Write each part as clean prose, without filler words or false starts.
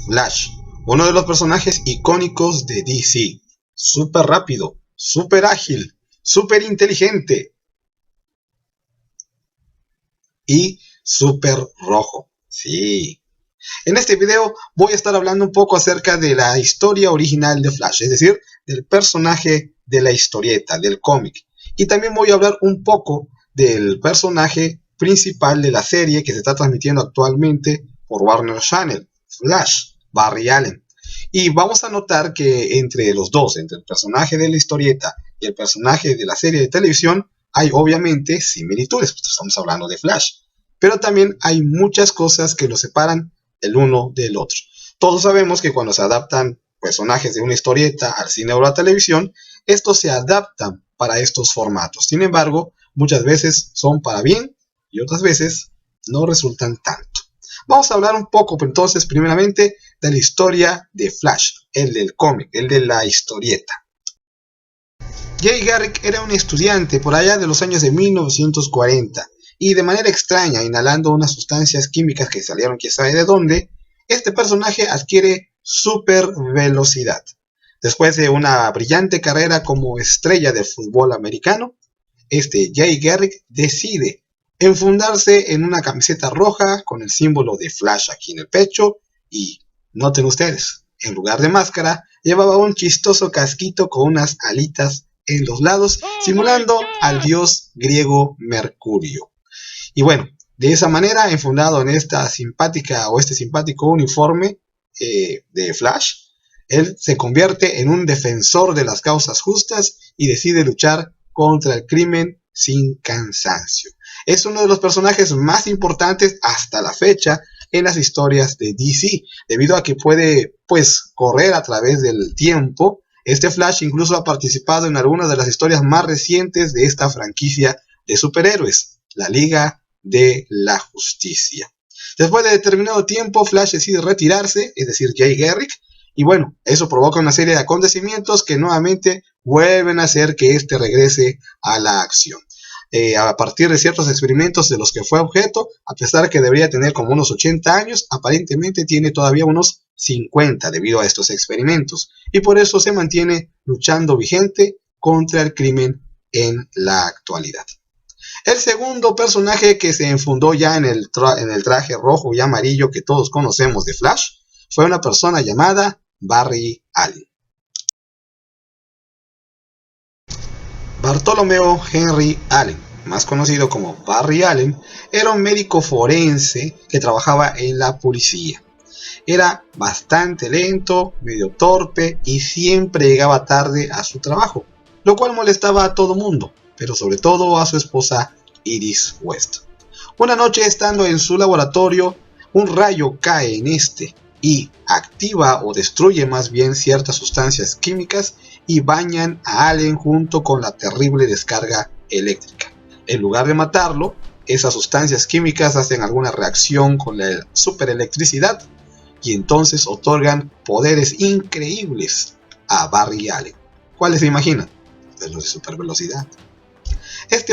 Flash, uno de los personajes icónicos de DC. Súper rápido, súper ágil, súper inteligente y súper rojo. Sí. En este video voy a estar hablando un poco acerca de la historia original de Flash, es decir, del personaje de la historieta, del cómic. Y también voy a hablar un poco del personaje principal de la serie que se está transmitiendo actualmente por Warner Channel, Flash, Barry Allen. Y vamos a notar que entre los dos, entre el personaje de la historieta y el personaje de la serie de televisión, hay obviamente similitudes, pues estamos hablando de Flash. Pero también hay muchas cosas que los separan el uno del otro. Todos sabemos que cuando se adaptan personajes de una historieta al cine o a la televisión, estos se adaptan para estos formatos. Sin embargo, muchas veces son para bien y otras veces no resultan tanto. Vamos a hablar un poco entonces primeramente de la historia de Flash, el del cómic, el de la historieta. Jay Garrick era un estudiante por allá de los años de 1940 y de manera extraña, inhalando unas sustancias químicas que salieron quién sabe de dónde, este personaje adquiere super velocidad. Después de una brillante carrera como estrella del fútbol americano, Jay Garrick decide enfundarse en una camiseta roja con el símbolo de Flash aquí en el pecho y, noten ustedes, en lugar de máscara, llevaba un chistoso casquito con unas alitas en los lados, simulando al dios griego Mercurio. Y bueno, de esa manera, enfundado en esta simpática o este simpático uniforme de Flash, él se convierte en un defensor de las causas justas y decide luchar contra el crimen sin cansancio. Es uno de los personajes más importantes hasta la fecha en las historias de DC, debido a que puede, pues, correr a través del tiempo. Este Flash incluso ha participado en algunas de las historias más recientes de esta franquicia de superhéroes, la Liga de la Justicia. Después de determinado tiempo, Flash decide retirarse, es decir, Jay Garrick, y bueno, eso provoca una serie de acontecimientos que nuevamente vuelven a hacer que este regrese a la acción. A partir de ciertos experimentos de los que fue objeto, a pesar que debería tener como unos 80 años, aparentemente tiene todavía unos 50 debido a estos experimentos, y por eso se mantiene luchando vigente contra el crimen en la actualidad. El segundo personaje que se enfundó ya en el traje rojo y amarillo que todos conocemos de Flash fue una persona llamada Barry Allen. Bartolomeo Henry Allen, más conocido como Barry Allen, era un médico forense que trabajaba en la policía. Era bastante lento, medio torpe y siempre llegaba tarde a su trabajo, lo cual molestaba a todo mundo, pero sobre todo a su esposa Iris West. Una noche, estando en su laboratorio, un rayo cae en este y activa o destruye más bien ciertas sustancias químicas y bañan a Allen junto con la terrible descarga eléctrica. En lugar de matarlo, esas sustancias químicas hacen alguna reacción con la superelectricidad y entonces otorgan poderes increíbles a Barry Allen. ¿Cuáles se imaginan? Pues los de supervelocidad.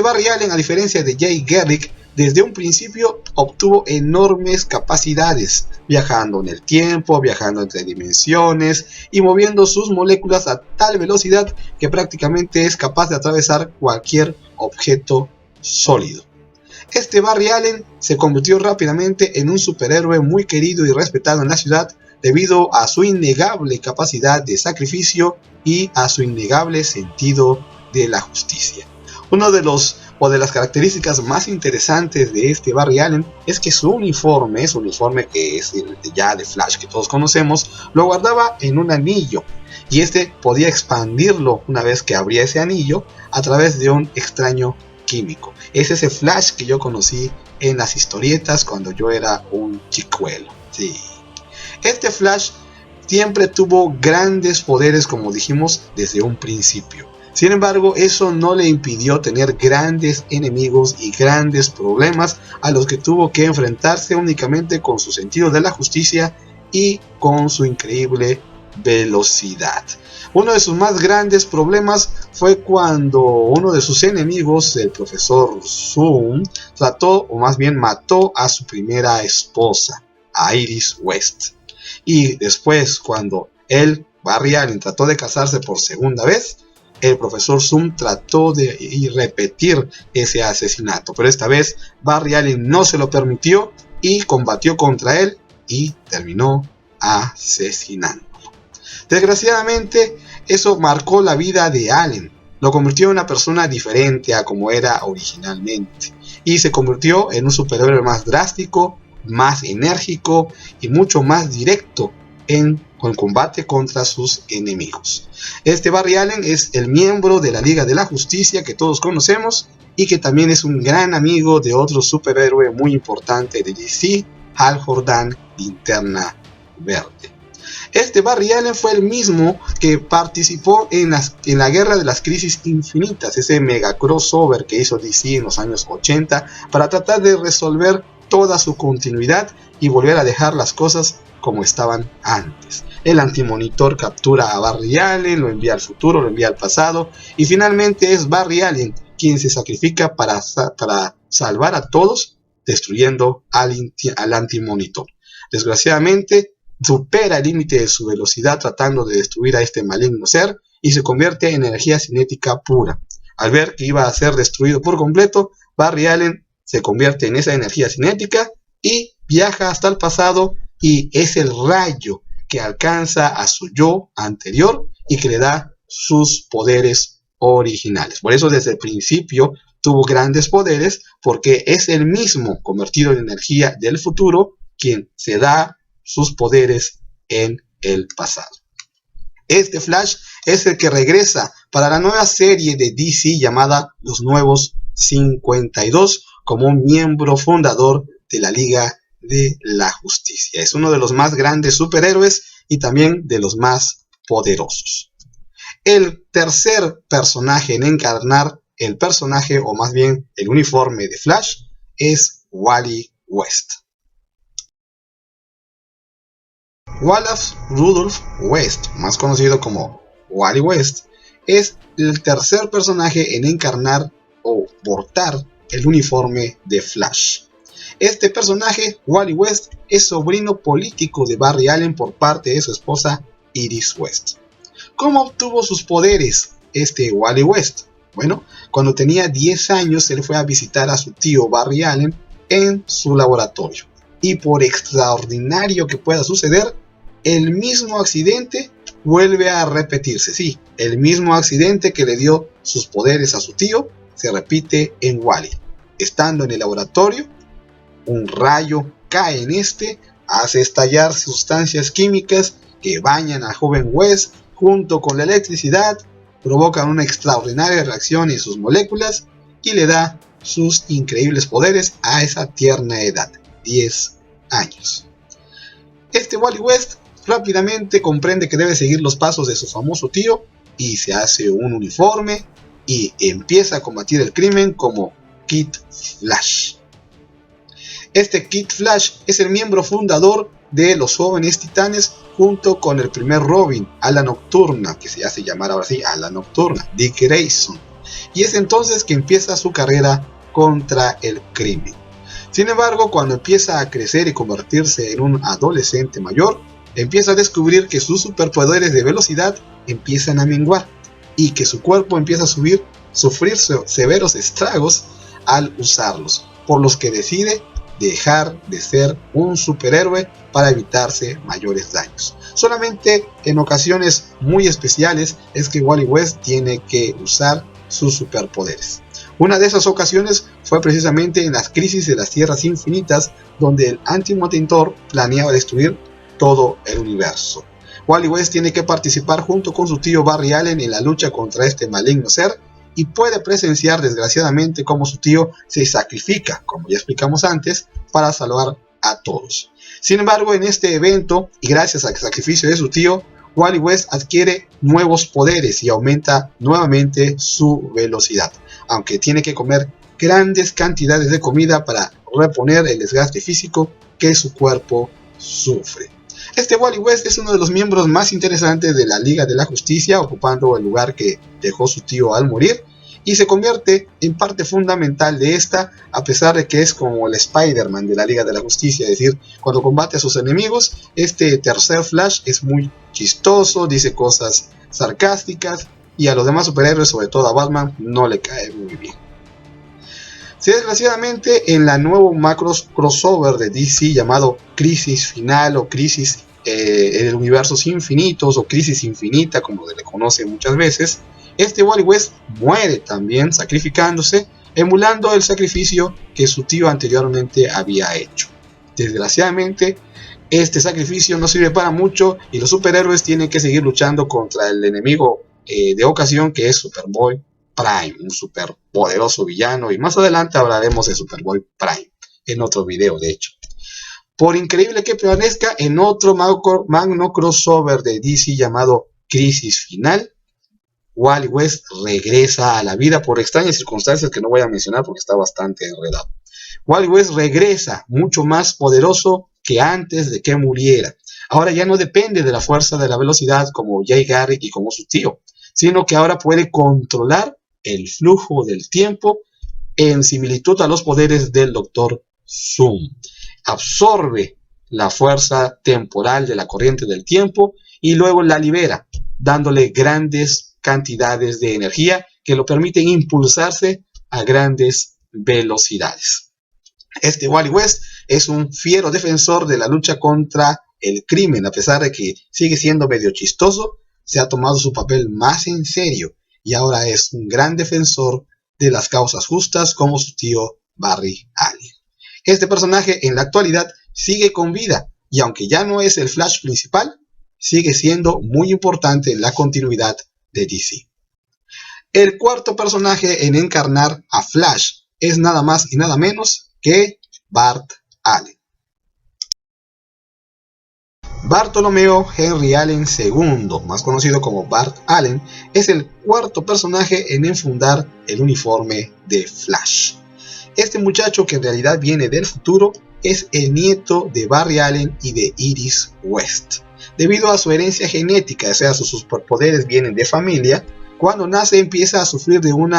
Barry Allen, a diferencia de Jay Garrick, desde un principio obtuvo enormes capacidades, viajando en el tiempo, viajando entre dimensiones y moviendo sus moléculas a tal velocidad que prácticamente es capaz de atravesar cualquier objeto sólido. Barry Allen se convirtió rápidamente en un superhéroe muy querido y respetado en la ciudad debido a su innegable capacidad de sacrificio y a su innegable sentido de la justicia. Uno de las características más interesantes de Barry Allen es que su uniforme que es ya de Flash que todos conocemos, lo guardaba en un anillo y podía expandirlo una vez que abría ese anillo a través de un extraño químico. Es ese Flash que yo conocí en las historietas cuando yo era un chicuelo. Sí. Flash siempre tuvo grandes poderes, como dijimos desde un principio. Sin embargo, eso no le impidió tener grandes enemigos y grandes problemas a los que tuvo que enfrentarse únicamente con su sentido de la justicia y con su increíble velocidad. Uno de sus más grandes problemas fue cuando uno de sus enemigos, el profesor Zoom, mató a su primera esposa, a Iris West. Y después, cuando Barry Allen trató de casarse por segunda vez, el profesor Zoom trató de repetir ese asesinato, pero esta vez Barry Allen no se lo permitió y combatió contra él y terminó asesinándolo. Desgraciadamente, eso marcó la vida de Allen, lo convirtió en una persona diferente a como era originalmente y se convirtió en un superhéroe más drástico, más enérgico y mucho más directo en combate contra sus enemigos. Este Barry Allen es el miembro de la Liga de la Justicia que todos conocemos y que también es un gran amigo de otro superhéroe muy importante de DC, Hal Jordan, Linterna Verde. Este Barry Allen fue el mismo que participó en la Guerra de las Crisis Infinitas, ese mega crossover que hizo DC en los años 80 para tratar de resolver toda su continuidad y volver a dejar las cosas como estaban antes. El Antimonitor captura a Barry Allen, lo envía al futuro, lo envía al pasado y finalmente es Barry Allen quien se sacrifica para salvar a todos destruyendo al Antimonitor. Desgraciadamente supera el límite de su velocidad tratando de destruir a este maligno ser y se convierte en energía cinética pura. Al ver que iba a ser destruido por completo, Barry Allen se convierte en esa energía cinética y viaja hasta el pasado y es el rayo que alcanza a su yo anterior y que le da sus poderes originales. Por eso desde el principio tuvo grandes poderes porque es el mismo convertido en energía del futuro quien se da sus poderes en el pasado. Este Flash es el que regresa para la nueva serie de DC llamada Los Nuevos 52 como un miembro fundador de la Liga de la Justicia. Es uno de los más grandes superhéroes y también de los más poderosos. El tercer personaje en encarnar el personaje, o más bien el uniforme de Flash, es Wally West. Wallace Rudolph West, más conocido como Wally West, es el tercer personaje en encarnar o portar el uniforme de Flash. Este personaje, Wally West, es sobrino político de Barry Allen por parte de su esposa Iris West. ¿Cómo obtuvo sus poderes este Wally West? Bueno, cuando tenía 10 años él fue a visitar a su tío Barry Allen en su laboratorio. Y por extraordinario que pueda suceder, el mismo accidente vuelve a repetirse. Sí, el mismo accidente que le dio sus poderes a su tío se repite en Wally. Estando en el laboratorio, un rayo cae en este, hace estallar sustancias químicas que bañan al joven West junto con la electricidad, provocan una extraordinaria reacción en sus moléculas y le da sus increíbles poderes a esa tierna edad, 10 años. Este Wally West rápidamente comprende que debe seguir los pasos de su famoso tío y se hace un uniforme y empieza a combatir el crimen como Kid Flash. Este Kid Flash es el miembro fundador de los Jóvenes Titanes junto con el primer Robin, Ala Nocturna, que se hace llamar ahora sí Ala Nocturna, Dick Grayson. Y es entonces que empieza su carrera contra el crimen. Sin embargo, cuando empieza a crecer y convertirse en un adolescente mayor, empieza a descubrir que sus superpoderes de velocidad empiezan a menguar y que su cuerpo empieza a sufrir severos estragos al usarlos, por los que decide dejar de ser un superhéroe para evitarse mayores daños. Solamente en ocasiones muy especiales es que Wally West tiene que usar sus superpoderes. Una de esas ocasiones fue precisamente en las crisis de las Tierras Infinitas, donde el Antimonitor planeaba destruir todo el universo. Wally West tiene que participar junto con su tío Barry Allen en la lucha contra este maligno ser y puede presenciar desgraciadamente cómo su tío se sacrifica, como ya explicamos antes, para salvar a todos. Sin embargo, en este evento, y gracias al sacrificio de su tío, Wally West adquiere nuevos poderes y aumenta nuevamente su velocidad, aunque tiene que comer grandes cantidades de comida para reponer el desgaste físico que su cuerpo sufre. Este Wally West es uno de los miembros más interesantes de la Liga de la Justicia, ocupando el lugar que dejó su tío al morir, y se convierte en parte fundamental de esta, a pesar de que es como el Spider-Man de la Liga de la Justicia. Es decir, cuando combate a sus enemigos, este tercer Flash es muy chistoso, dice cosas sarcásticas, y a los demás superhéroes, sobre todo a Batman, no le cae muy bien. Si desgraciadamente en la nuevo macro crossover de DC llamado Crisis Final o Crisis en el Universos Infinitos o Crisis Infinita, como se le conoce muchas veces, este Wally West muere también sacrificándose, emulando el sacrificio que su tío anteriormente había hecho. Desgraciadamente, este sacrificio no sirve para mucho y los superhéroes tienen que seguir luchando contra el enemigo de ocasión, que es Superboy Prime, un super poderoso villano, y más adelante hablaremos de Superboy Prime en otro video, de hecho. Por increíble que parezca, en otro magno crossover de DC llamado Crisis Final, Wally West regresa a la vida por extrañas circunstancias que no voy a mencionar porque está bastante enredado. Wally West regresa mucho más poderoso que antes de que muriera. Ahora ya no depende de la fuerza de la velocidad como Jay Garrick y como su tío, sino que ahora puede controlar el flujo del tiempo en similitud a los poderes del Dr. Zoom. Absorbe la fuerza temporal de la corriente del tiempo y luego la libera, dándole grandes cantidades de energía que lo permiten impulsarse a grandes velocidades. Este Wally West es un fiero defensor de la lucha contra el crimen, a pesar de que sigue siendo medio chistoso, se ha tomado su papel más en serio y ahora es un gran defensor de las causas justas como su tío Barry Allen. Este personaje en la actualidad sigue con vida y aunque ya no es el Flash principal, sigue siendo muy importante en la continuidad de DC. El cuarto personaje en encarnar a Flash es nada más y nada menos que Bart Allen. Bartolomeo Henry Allen II, más conocido como Bart Allen, es el cuarto personaje en enfundar el uniforme de Flash. Este muchacho, que en realidad viene del futuro, es el nieto de Barry Allen y de Iris West. Debido a su herencia genética, o sea, sus superpoderes vienen de familia, cuando nace empieza a sufrir de un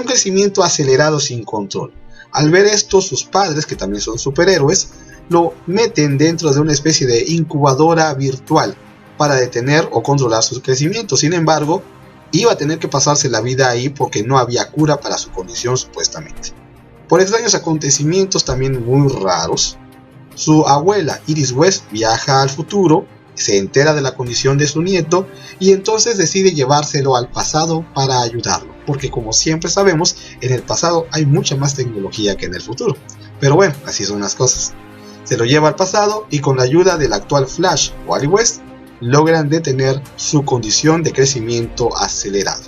crecimiento acelerado sin control. Al ver esto, sus padres, que también son superhéroes, lo meten dentro de una especie de incubadora virtual para detener o controlar su crecimiento. Sin embargo, iba a tener que pasarse la vida ahí porque no había cura para su condición supuestamente. Por extraños acontecimientos también muy raros, su abuela Iris West viaja al futuro, se entera de la condición de su nieto y entonces decide llevárselo al pasado para ayudarlo, porque como siempre sabemos, en el pasado hay mucha más tecnología que en el futuro. Pero bueno, así son las cosas. Se lo lleva al pasado y con la ayuda del actual Flash, Wally West, logran detener su condición de crecimiento acelerado.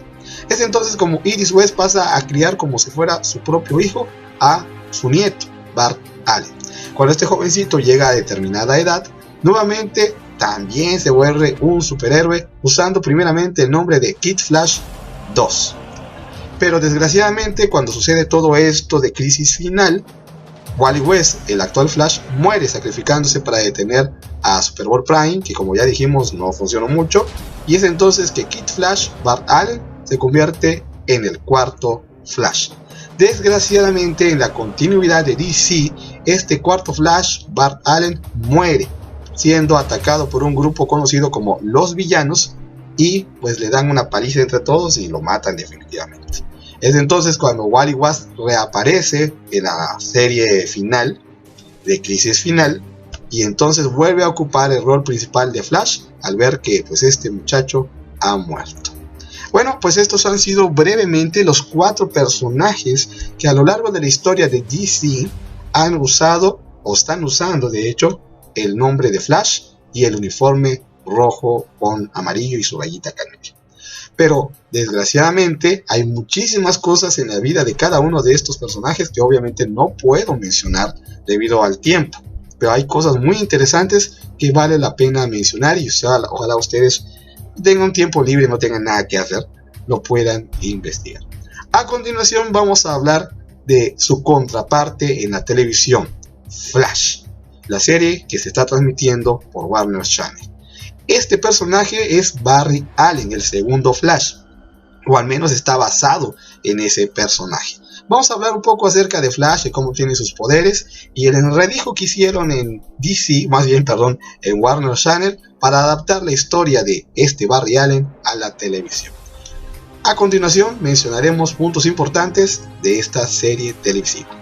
Es entonces como Iris West pasa a criar como si fuera su propio hijo a su nieto, Bart Allen. Cuando este jovencito llega a determinada edad, nuevamente también se vuelve un superhéroe usando primeramente el nombre de Kid Flash 2. Pero desgraciadamente cuando sucede todo esto de Crisis Final, Wally West, el actual Flash, muere sacrificándose para detener a Superboy Prime, que como ya dijimos no funcionó mucho, y es entonces que Kid Flash, Bart Allen, se convierte en el cuarto Flash. Desgraciadamente en la continuidad de DC, este cuarto Flash, Bart Allen, muere, siendo atacado por un grupo conocido como Los Villanos, y pues le dan una paliza entre todos y lo matan definitivamente. Es entonces cuando Wally West reaparece en la serie final de Crisis Final y entonces vuelve a ocupar el rol principal de Flash al ver que pues este muchacho ha muerto. Bueno, pues estos han sido brevemente los 4 personajes que a lo largo de la historia de DC han usado o están usando de hecho el nombre de Flash y el uniforme rojo con amarillo y su rayita canela. Pero desgraciadamente hay muchísimas cosas en la vida de cada uno de estos personajes que obviamente no puedo mencionar debido al tiempo. Pero hay cosas muy interesantes que vale la pena mencionar y ojalá ustedes tengan un tiempo libre y no tengan nada que hacer, lo puedan investigar. A continuación vamos a hablar de su contraparte en la televisión, Flash, la serie que se está transmitiendo por Warner Channel. Este personaje es Barry Allen, el segundo Flash. o al menos está basado en ese personaje. Vamos a hablar un poco acerca de Flash, de cómo tiene sus poderes y el enredijo que hicieron en DC, más bien, perdón, en Warner Channel para adaptar la historia de este Barry Allen a la televisión. A continuación mencionaremos puntos importantes de esta serie televisiva.